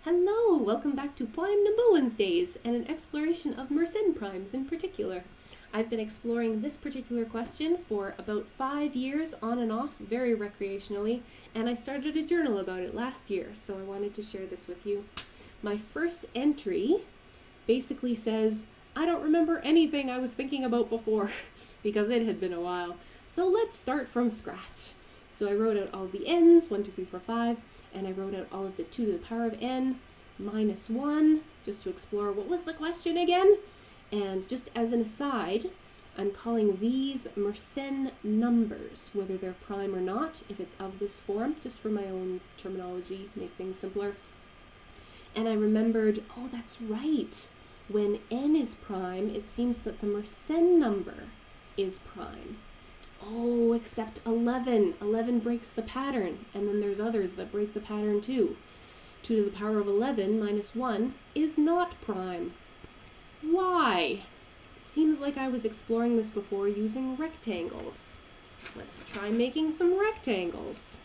Hello! Welcome back to Pwime Numbewednesdays and an exploration of Mersenne primes in particular. I've been exploring this particular question for about 5 years on and off, very recreationally, and I started a journal about it last year, so I wanted to share this with you. My first entry basically says, I don't remember anything I was thinking about before, because it had been a while. So let's start from scratch. So I wrote out all the n's, 1, 2, 3, 4, 5, and I wrote out all of the 2 to the power of n minus 1, just to explore what was the question again. And just as an aside, I'm calling these Mersenne numbers, whether they're prime or not, if it's of this form, just for my own terminology, make things simpler. And I remembered, oh, that's right. When n is prime, it seems that the Mersenne number is prime. Oh, except 11. 11 breaks the pattern, and then there's others that break the pattern too. 2 to the power of 11 minus 1 is not prime. Why? It seems like I was exploring this before using rectangles. Let's try making some rectangles.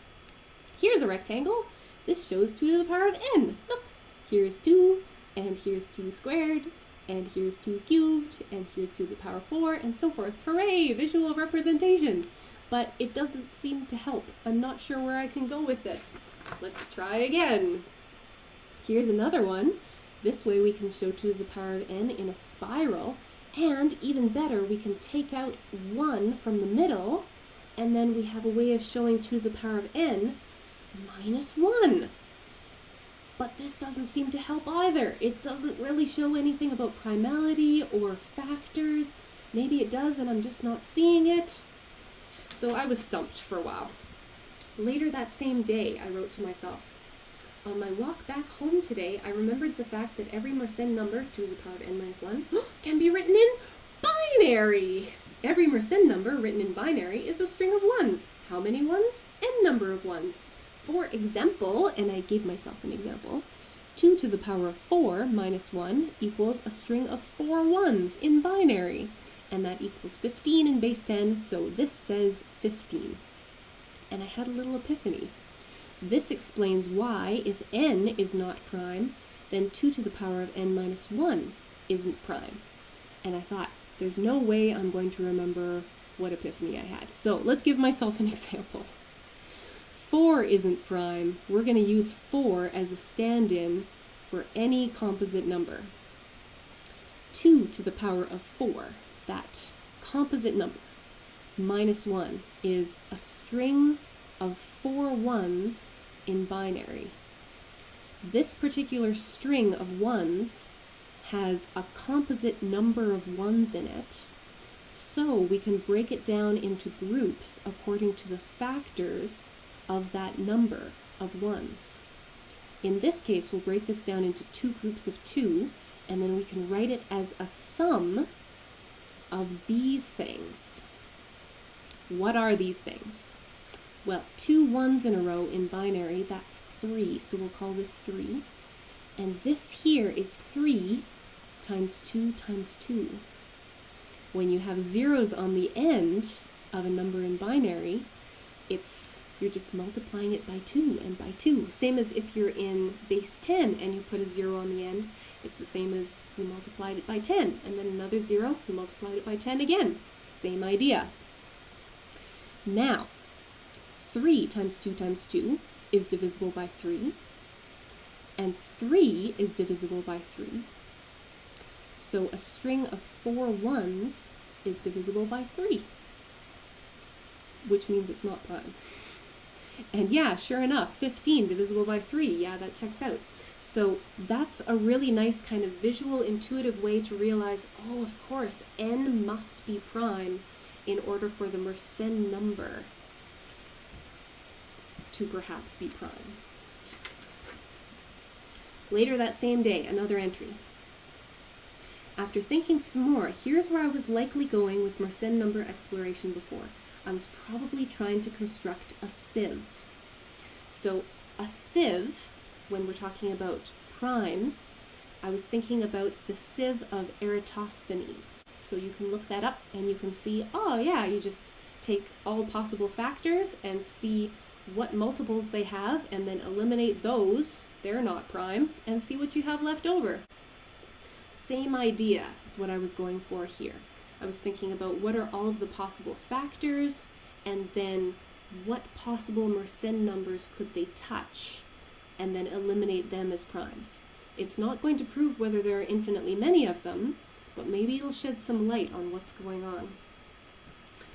Here's a rectangle. This shows 2 to the power of n. Look, here's 2, and here's 2 squared, and here's 2 cubed, and here's 2 to the power 4, and so forth. Hooray! Visual representation! But it doesn't seem to help. I'm not sure where I can go with this. Let's try again. Here's another one. This way we can show 2 to the power of n in a spiral, and even better, we can take out 1 from the middle, and then we have a way of showing 2 to the power of n minus 1. But this doesn't seem to help either. It doesn't really show anything about primality or factors. Maybe it does and I'm just not seeing it. So I was stumped for a while. Later that same day, I wrote to myself, on my walk back home today, I remembered the fact that every Mersenne number, 2 to the power of n minus 1, can be written in binary. Every Mersenne number written in binary is a string of ones. How many ones? N number of ones. For example, and I gave myself an example, 2 to the power of 4 minus 1 equals a string of 4 ones in binary, and that equals 15 in base 10, so this says 15. And I had a little epiphany. This explains why, if n is not prime, then 2 to the power of n minus 1 isn't prime. And I thought, there's no way I'm going to remember what epiphany I had. So let's give myself an example. 4 isn't prime. We're going to use 4 as a stand-in for any composite number. 2 to the power of 4, that composite number, minus 1, is a string of 4 ones in binary. This particular string of ones has a composite number of ones in it, so we can break it down into groups according to the factors of that number of ones. In this case, we'll break this down into 2 groups of 2, and then we can write it as a sum of these things. What are these things? Well, 2 ones in a row in binary, that's 3, so we'll call this 3. And this here is 3 times 2 times 2. When you have zeros on the end of a number in binary, you're just multiplying it by 2 and by 2. Same as if you're in base 10 and you put a 0 on the end, it's the same as you multiplied it by 10, and then another 0, you multiplied it by 10 again. Same idea. Now, 3 times 2 times 2 is divisible by 3, and 3 is divisible by 3. So a string of 4 ones is divisible by 3, which means it's not prime. And yeah, sure enough, 15 divisible by 3, yeah, that checks out. So that's a really nice kind of visual, intuitive way to realize, oh, of course, n must be prime in order for the Mersenne number to perhaps be prime. Later that same day, another entry. After thinking some more, here's where I was likely going with Mersenne number exploration before. I was probably trying to construct a sieve. So a sieve, when we're talking about primes, I was thinking about the Sieve of Eratosthenes. So you can look that up and you can see, oh yeah, you just take all possible factors and see what multiples they have, and then eliminate those, they're not prime, and see what you have left over. Same idea is what I was going for here. I was thinking about what are all of the possible factors, and then what possible Mersenne numbers could they touch, and then eliminate them as primes. It's not going to prove whether there are infinitely many of them, but maybe it'll shed some light on what's going on.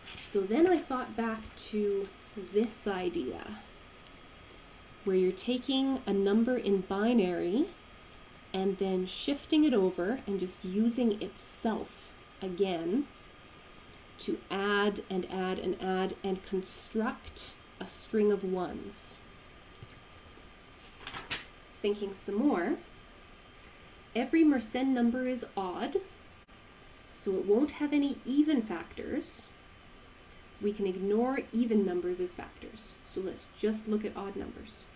So then I thought back to this idea, where you're taking a number in binary and then shifting it over and just using itself again to add and add and add and construct a string of ones. Thinking some more, every Mersenne number is odd, so it won't have any even factors. We can ignore even numbers as factors. So let's just look at odd numbers.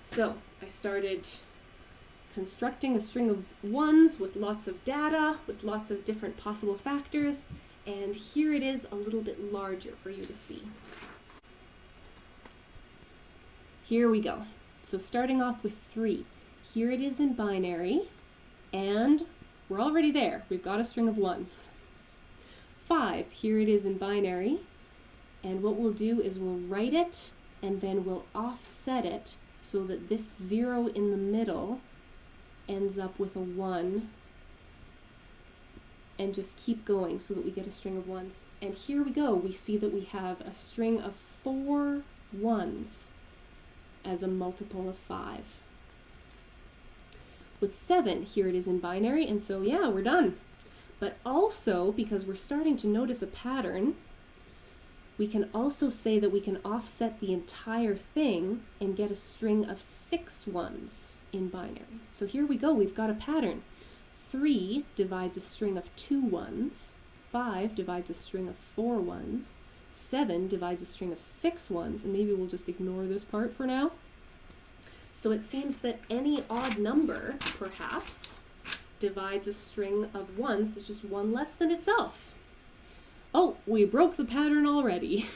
So I started constructing a string of ones with lots of data, with lots of different possible factors, and here it is a little bit larger for you to see. Here we go. So starting off with 3. Here it is in binary, and we're already there. We've got a string of ones. 5, here it is in binary, and what we'll do is we'll write it and then we'll offset it so that this 0 in the middle ends up with a 1, and just keep going so that we get a string of ones. And here we go, we see that we have a string of 4 ones as a multiple of 5. With 7, here it is in binary, and so yeah, we're done. But also, because we're starting to notice a pattern, we can also say that we can offset the entire thing and get a string of 6 ones in binary. So here we go, we've got a pattern. 3 divides a string of 2 ones, 5 divides a string of 4 ones, 7 divides a string of 6 ones, and maybe we'll just ignore this part for now. So it seems that any odd number, perhaps, divides a string of ones that's just one less than itself. Oh, we broke the pattern already.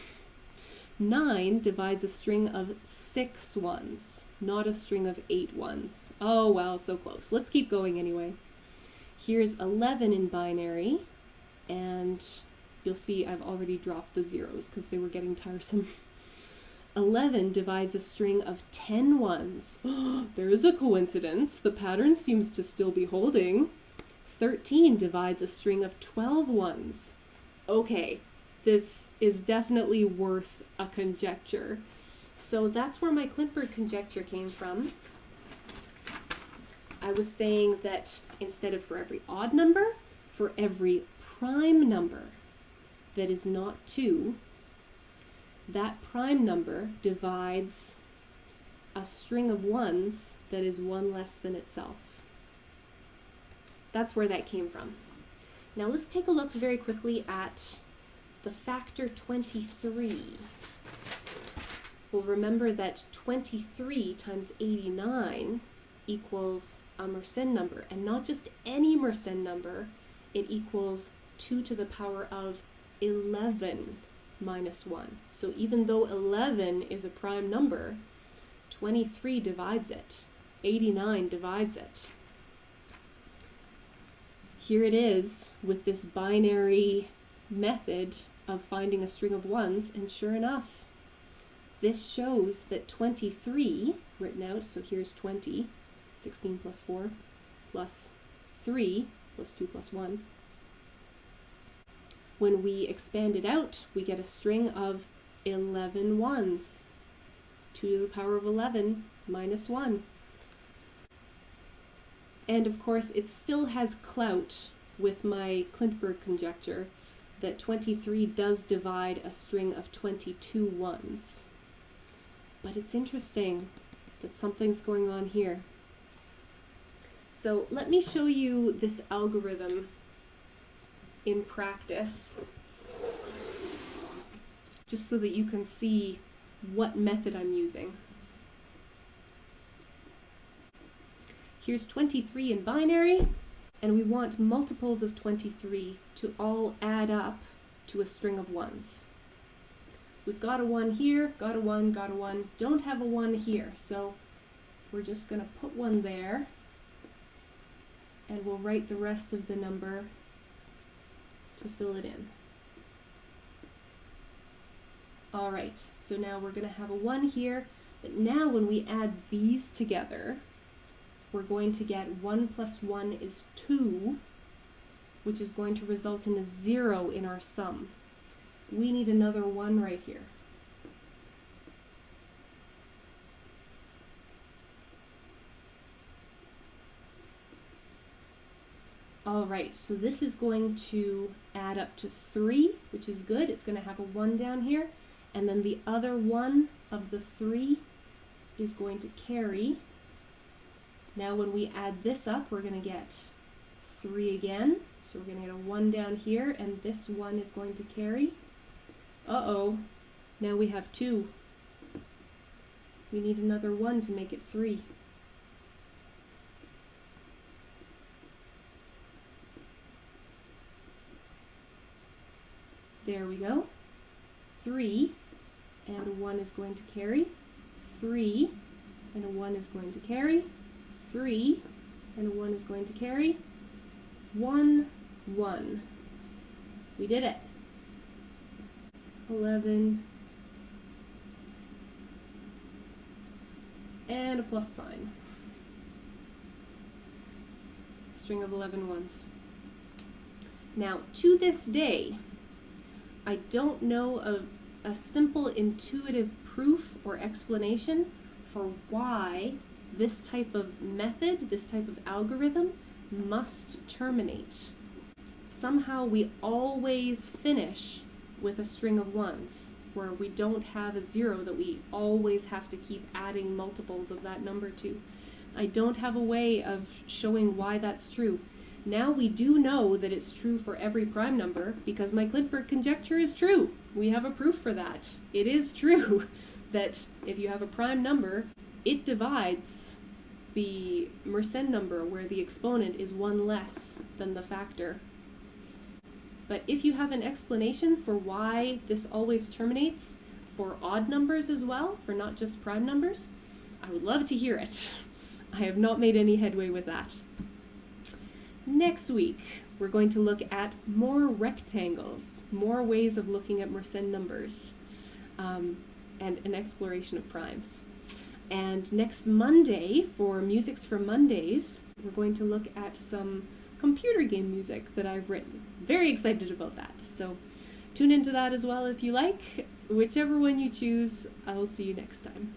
9 divides a string of 6 ones, not a string of 8 ones. Oh well, so close. Let's keep going anyway. Here's 11 in binary, and you'll see I've already dropped the zeros because they were getting tiresome. 11 divides a string of 10 ones. There is a coincidence. The pattern seems to still be holding. 13 divides a string of 12 ones. Okay, this is definitely worth a conjecture. So that's where my Klintberg conjecture came from. I was saying that instead of for every odd number, for every prime number that is not 2, that prime number divides a string of ones that is 1 less than itself. That's where that came from. Now let's take a look very quickly at the factor 23. We'll remember that 23 times 89 equals a Mersenne number, and not just any Mersenne number, it equals 2 to the power of 11 minus 1. So even though 11 is a prime number, 23 divides it, 89 divides it. Here it is with this binary method of finding a string of ones, and sure enough, this shows that 23, written out, so here's 20, 16 plus 4 plus 3 plus 2 plus 1. When we expand it out, we get a string of 11 ones. 2 to the power of 11 minus 1. And of course, it still has clout with my Klintberg conjecture that 23 does divide a string of 22 ones. But it's interesting that something's going on here. So let me show you this algorithm in practice, just so that you can see what method I'm using. Here's 23 in binary, and we want multiples of 23 to all add up to a string of ones. We've got a 1 here, got a 1, got a 1, don't have a 1 here. So we're just going to put 1 there, and we'll write the rest of the number to fill it in. All right, so now we're going to have a 1 here, but now when we add these together, we're going to get 1 plus 1 is 2, which is going to result in a 0 in our sum. We need another 1 right here. All right, so this is going to add up to 3, which is good. It's going to have a 1 down here, and then the other one of the 3 is going to carry. Now when we add this up, we're going to get 3 again. So we're going to get a 1 down here, and this 1 is going to carry. Uh-oh, now we have 2. We need another 1 to make it 3. There we go. 3, and a 1 is going to carry. 3, and a 1 is going to carry. 3, and a 1 is going to carry. 1, 1. We did it. 11. And a plus sign. String of 11 ones. Now, to this day, I don't know of a simple intuitive proof or explanation for why this type of method, this type of algorithm, must terminate. Somehow we always finish with a string of 1s, where we don't have a 0 that we always have to keep adding multiples of that number to. I don't have a way of showing why that's true. Now we do know that it's true for every prime number because my Klintberg conjecture is true. We have a proof for that. It is true that if you have a prime number, it divides the Mersenne number where the exponent is 1 less than the factor. But if you have an explanation for why this always terminates for odd numbers as well, for not just prime numbers, I would love to hear it. I have not made any headway with that. Next week, we're going to look at more rectangles, more ways of looking at Mersenne numbers, and an exploration of primes. And next Monday, for Musics for Mondays, we're going to look at some computer game music that I've written. Very excited about that. So tune into that as well if you like. Whichever one you choose, I will see you next time.